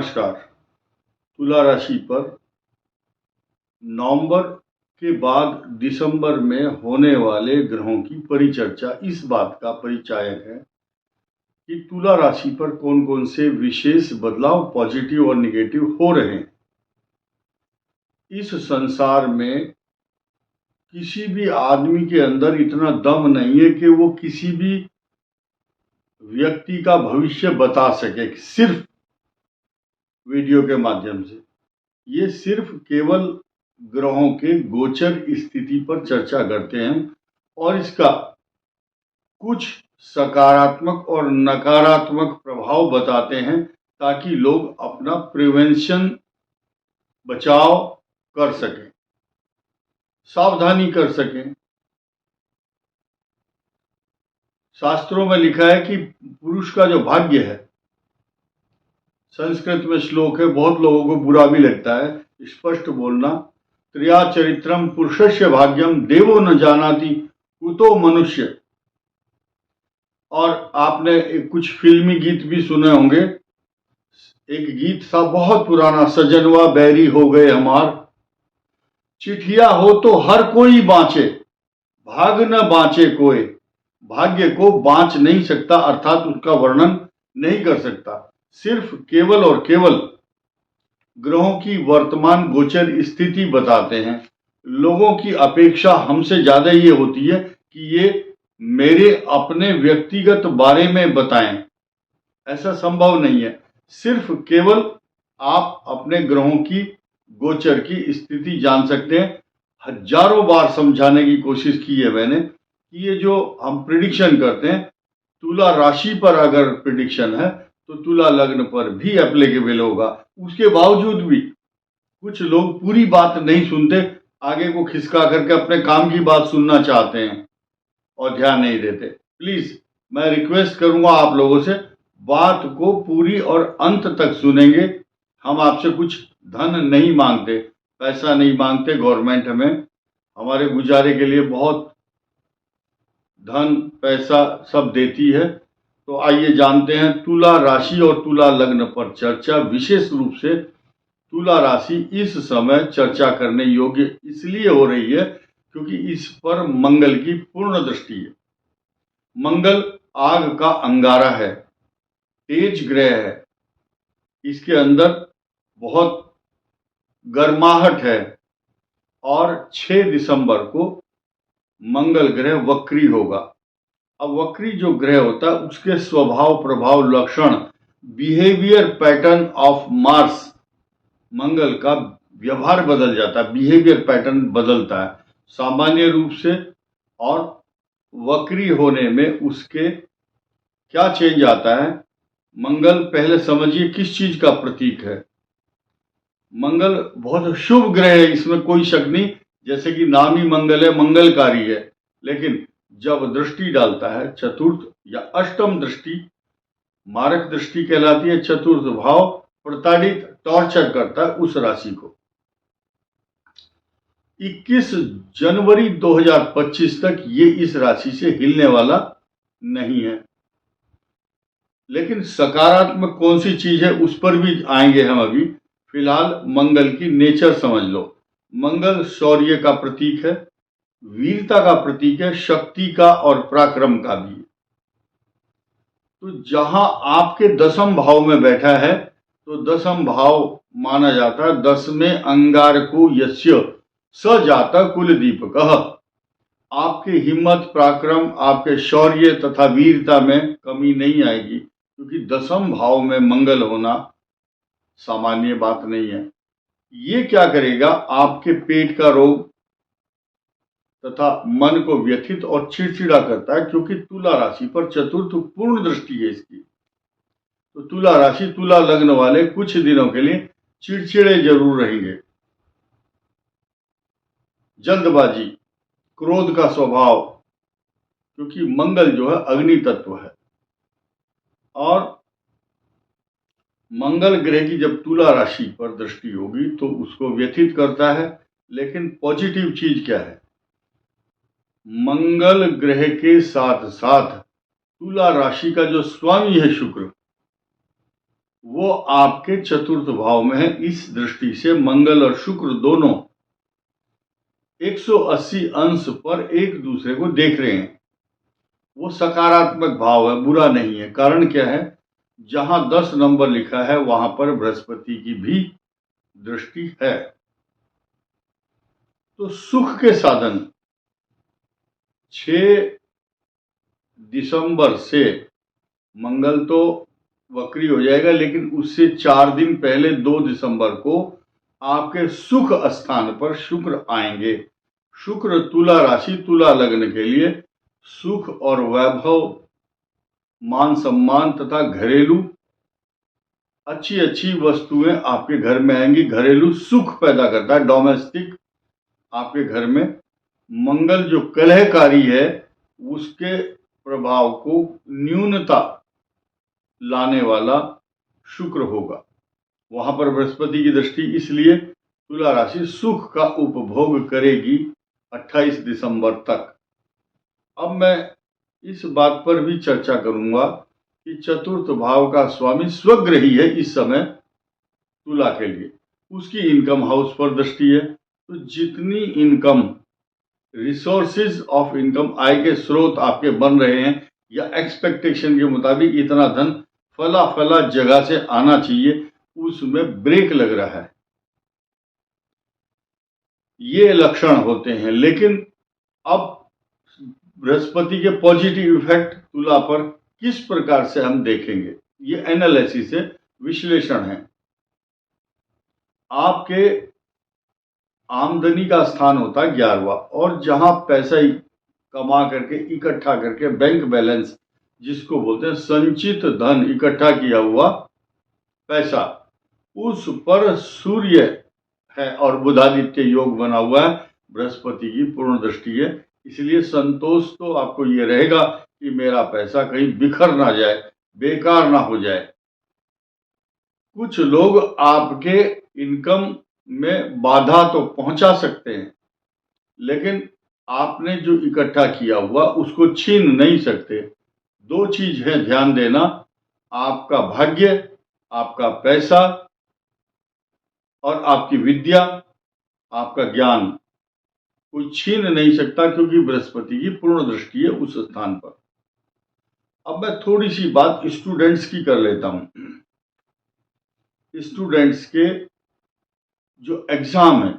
नमस्कार। तुला राशि पर नवंबर के बाद दिसंबर में होने वाले ग्रहों की परिचर्चा इस बात का परिचायक है कि तुला राशि पर कौन कौन से विशेष बदलाव पॉजिटिव और निगेटिव हो रहे हैं। इस संसार में किसी भी आदमी के अंदर इतना दम नहीं है कि वो किसी भी व्यक्ति का भविष्य बता सके सिर्फ वीडियो के माध्यम से। ये सिर्फ केवल ग्रहों के गोचर स्थिति पर चर्चा करते हैं और इसका कुछ सकारात्मक और नकारात्मक प्रभाव बताते हैं ताकि लोग अपना प्रिवेंशन बचाव कर सकें, सावधानी कर सकें। शास्त्रों में लिखा है कि पुरुष का जो भाग्य है, संस्कृत में श्लोक है, बहुत लोगों को बुरा भी लगता है स्पष्ट बोलना, त्रिया चरित्रम पुरुषस्य भाग्यम देवो न जानाति कुतो मनुष्य। और आपने कुछ फिल्मी गीत भी सुने होंगे। एक गीत था बहुत पुराना, सजनवा बैरी हो गए हमार, चिट्ठिया हो तो हर कोई बाँचे, भाग न बाँचे कोई। भाग्य को बाँच नहीं सकता, अर्थात उसका वर्णन नहीं कर सकता। सिर्फ केवल और केवल ग्रहों की वर्तमान गोचर स्थिति बताते हैं। लोगों की अपेक्षा हमसे ज्यादा ये होती है कि ये मेरे अपने व्यक्तिगत बारे में बताएं। ऐसा संभव नहीं है। सिर्फ केवल आप अपने ग्रहों की गोचर की स्थिति जान सकते हैं। हजारों बार समझाने की कोशिश की है मैंने कि ये जो हम प्रिडिक्शन करते हैं, तुला राशि पर अगर प्रिडिक्शन है तो तुला लग्न पर भी एप्लीकेबल होगा। उसके बावजूद भी कुछ लोग पूरी बात नहीं सुनते, आगे को खिसका करके अपने काम की बात सुनना चाहते हैं और ध्यान नहीं देते। प्लीज मैं रिक्वेस्ट करूंगा आप लोगों से, बात को पूरी और अंत तक सुनेंगे। हम आपसे कुछ धन नहीं मांगते, पैसा नहीं मांगते। गवर्नमेंट हमें हमारे गुजारे के लिए बहुत धन पैसा सब देती है। तो आइए जानते हैं तुला राशि और तुला लग्न पर चर्चा। विशेष रूप से तुला राशि इस समय चर्चा करने योग्य इसलिए हो रही है क्योंकि इस पर मंगल की पूर्ण दृष्टि है। मंगल आग का अंगारा है, तेज ग्रह है, इसके अंदर बहुत गर्माहट है और 6 दिसंबर को मंगल ग्रह वक्री होगा। अब वक्री जो ग्रह होता है उसके स्वभाव प्रभाव लक्षण बिहेवियर पैटर्न ऑफ मार्स, मंगल का व्यवहार बदल जाता है, बिहेवियर पैटर्न बदलता है सामान्य रूप से। और वक्री होने में उसके क्या चेंज आता है। मंगल पहले समझिए किस चीज का प्रतीक है। मंगल बहुत शुभ ग्रह है, इसमें कोई शक नहीं। जैसे कि नाम ही मंगल है, मंगलकारी है। लेकिन जब दृष्टि डालता है, चतुर्थ या अष्टम दृष्टि, मारक दृष्टि कहलाती है, चतुर्थ भाव प्रताड़ित टॉर्चर करता है उस राशि को। 21 जनवरी 2025 तक ये इस राशि से हिलने वाला नहीं है। लेकिन सकारात्मक कौन सी चीज है उस पर भी आएंगे हम अभी। फिलहाल मंगल की नेचर समझ लो। मंगल शौर्य का प्रतीक है, वीरता का प्रतीक है, शक्ति का और पराक्रम का भी। तो जहां आपके 10वें भाव में बैठा है तो 10वां भाव माना जाता है 10 में अंगारको यस्य स जाता कुल दीपकः। आपकी हिम्मत पराक्रम, आपके शौर्य तथा वीरता में कमी नहीं आएगी क्योंकि 10वें भाव में मंगल होना सामान्य बात नहीं है। ये क्या करेगा, आपके पेट का रोग तथा मन को व्यथित और चिड़चिड़ा करता है क्योंकि तुला राशि पर चतुर्थ पूर्ण दृष्टि है इसकी। तो तुला राशि तुला लग्न वाले कुछ दिनों के लिए चिड़चिड़े जरूर रहेंगे। जल्दबाजी, क्रोध का स्वभाव, क्योंकि मंगल जो है अग्नि तत्व है और मंगल ग्रह की जब तुला राशि पर दृष्टि होगी तो उसको व्यथित करता है। लेकिन पॉजिटिव चीज क्या है, मंगल ग्रह के साथ साथ तुला राशि का जो स्वामी है शुक्र, वो आपके चतुर्थ भाव में है। इस दृष्टि से मंगल और शुक्र दोनों 180 अंश पर एक दूसरे को देख रहे हैं। वो सकारात्मक भाव है, बुरा नहीं है। कारण क्या है? जहां 10 नंबर लिखा है वहां पर बृहस्पति की भी दृष्टि है। तो सुख के साधन 6 दिसंबर से मंगल तो वक्री हो जाएगा, लेकिन उससे 4 दिन पहले 2 दिसंबर को आपके सुख स्थान पर शुक्र आएंगे। शुक्र तुला राशि, तुला लग्न के लिए सुख और वैभव, मान सम्मान तथा घरेलू अच्छी अच्छी वस्तुएं आपके घर में आएंगी। घरेलू सुख पैदा करता है, डोमेस्टिक। आपके घर में मंगल जो कलहकारी है उसके प्रभाव को न्यूनता लाने वाला शुक्र होगा। वहां पर बृहस्पति की दृष्टि, इसलिए तुला राशि सुख का उपभोग करेगी 28 दिसंबर तक। अब मैं इस बात पर भी चर्चा करूंगा कि चतुर्थ भाव का स्वामी स्वग्रही है इस समय तुला के लिए, उसकी इनकम हाउस पर दृष्टि है। तो जितनी इनकम, रिसोर्सेज ऑफ इनकम, आय के स्रोत आपके बन रहे हैं या एक्सपेक्टेशन के मुताबिक इतना धन फला फला जगह से आना चाहिए, उसमें ब्रेक लग रहा है, ये लक्षण होते हैं। लेकिन अब बृहस्पति के पॉजिटिव इफेक्ट तुला पर किस प्रकार से हम देखेंगे, ये एनालिसिस है, विश्लेषण है। आपके आमदनी का स्थान होता है 11वां, और जहां पैसा कमा करके इकट्ठा करके बैंक बैलेंस जिसको बोलते हैं संचित धन, इकट्ठा किया हुआ पैसा, उस पर सूर्य है और बुधादित्य योग बना हुआ है, बृहस्पति की पूर्ण दृष्टि है। इसलिए संतोष तो आपको ये रहेगा कि मेरा पैसा कहीं बिखर ना जाए, बेकार ना हो जाए। कुछ लोग आपके इनकम में बाधा तो पहुंचा सकते हैं, लेकिन आपने जो इकट्ठा किया हुआ उसको छीन नहीं सकते। 2 चीज है ध्यान देना, आपका भाग्य, आपका पैसा और आपकी विद्या, आपका ज्ञान कोई छीन नहीं सकता, क्योंकि बृहस्पति की पूर्ण दृष्टि है उस स्थान पर। अब मैं थोड़ी सी बात स्टूडेंट्स की कर लेता हूं। स्टूडेंट्स के जो एग्जाम है,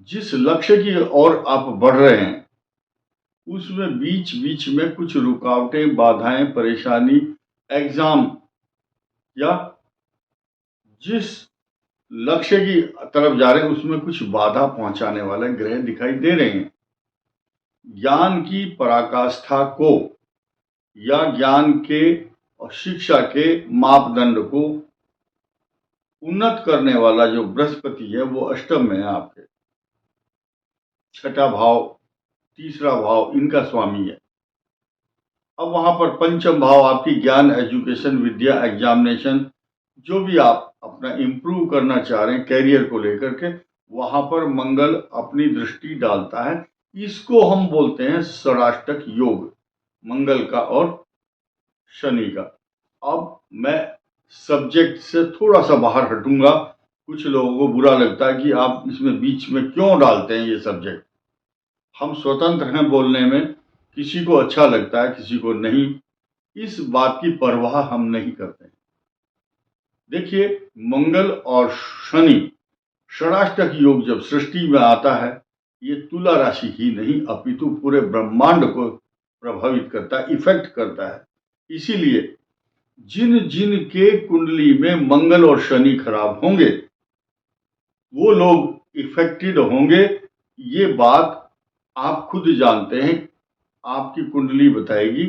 जिस लक्ष्य की ओर आप बढ़ रहे हैं, उसमें बीच बीच में कुछ रुकावटें, बाधाएं, परेशानी, एग्जाम या जिस लक्ष्य की तरफ जा रहे हैं उसमें कुछ बाधा पहुंचाने वाले ग्रह दिखाई दे रहे हैं। ज्ञान की पराकाष्ठा को या ज्ञान के और शिक्षा के मापदंड को उन्नत करने वाला जो बृहस्पति है वो अष्टम में है आपके। 6ठा भाव, 3रा भाव इनका स्वामी है। अब वहां पर पंचम भाव आपकी ज्ञान, एजुकेशन, विद्या, एग्जामिनेशन, जो भी आप अपना इंप्रूव करना चाह रहे हैं कैरियर को लेकर के, वहां पर मंगल अपनी दृष्टि डालता है। इसको हम बोलते हैं षडाष्टक योग, मंगल का और शनि का। अब मैं सब्जेक्ट से थोड़ा सा बाहर हटूंगा। कुछ लोगों को बुरा लगता है कि आप इसमें बीच में क्यों डालते हैं ये सब्जेक्ट। हम स्वतंत्र हैं बोलने में, किसी को अच्छा लगता है, किसी को नहीं। इस बात की परवाह हम नहीं करते। देखिए, मंगल और शनि षडाष्टक योग जब सृष्टि में आता है, ये तुला राशि ही नहीं अपितु पूरे ब्रह्मांड को प्रभावित करता है, इफेक्ट करता है। इसीलिए जिन जिन के कुंडली में मंगल और शनि खराब होंगे वो लोग इफेक्टेड होंगे। ये बात आप खुद जानते हैं, आपकी कुंडली बताएगी।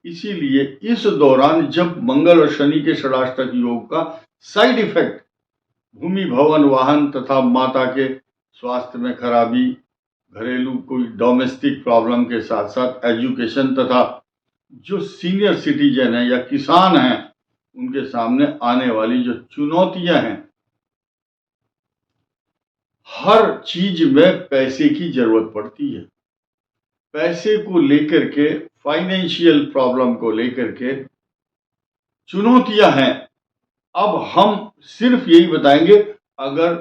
इसीलिए इस दौरान जब मंगल और शनि के षडाष्टक योग का साइड इफेक्ट भूमि, भवन, वाहन तथा माता के स्वास्थ्य में खराबी, घरेलू कोई डोमेस्टिक प्रॉब्लम के साथ साथ एजुकेशन तथा जो सीनियर सिटीजन है या किसान हैं उनके सामने आने वाली जो चुनौतियां हैं, हर चीज में पैसे की जरूरत पड़ती है। पैसे को लेकर के, फाइनेंशियल प्रॉब्लम को लेकर के चुनौतियां हैं। अब हम सिर्फ यही बताएंगे, अगर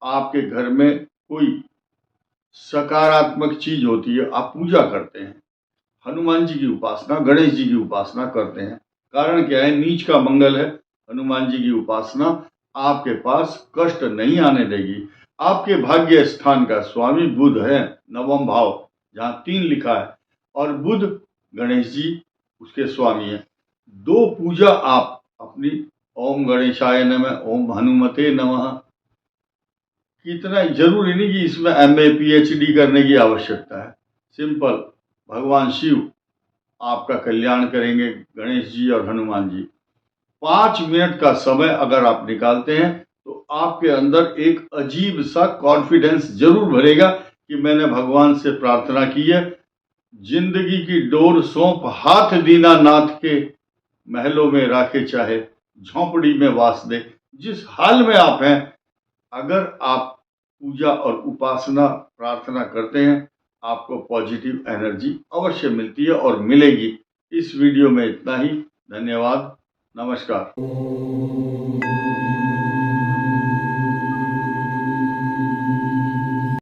आपके घर में कोई सकारात्मक चीज होती है, आप पूजा करते हैं, हनुमान जी की उपासना, गणेश जी की उपासना करते हैं, कारण क्या है, नीच का मंगल है, हनुमान जी की उपासना आपके पास कष्ट नहीं आने देगी। आपके भाग्य स्थान का स्वामी बुध है, नवम भाव जहां 3 लिखा है, और बुध गणेश जी उसके स्वामी है। 2 पूजा आप अपनी, ओम गणेशाय नमः, ओम हनुमते नमः, इतना जरूरी नहीं कि इसमें MA PhD करने की आवश्यकता है। सिंपल, भगवान शिव आपका कल्याण करेंगे, गणेश जी और हनुमान जी। 5 मिनट का समय अगर आप निकालते हैं तो आपके अंदर एक अजीब सा कॉन्फिडेंस जरूर भरेगा कि मैंने भगवान से प्रार्थना की है, जिंदगी की डोर सौंप हाथ दीनानाथ के महलों में राखे चाहे झोंपड़ी में वास दे। जिस हाल में आप हैं, अगर आप पूजा और उपासना प्रार्थना करते हैं, आपको पॉजिटिव एनर्जी अवश्य मिलती है और मिलेगी। इस वीडियो में इतना ही। धन्यवाद। नमस्कार।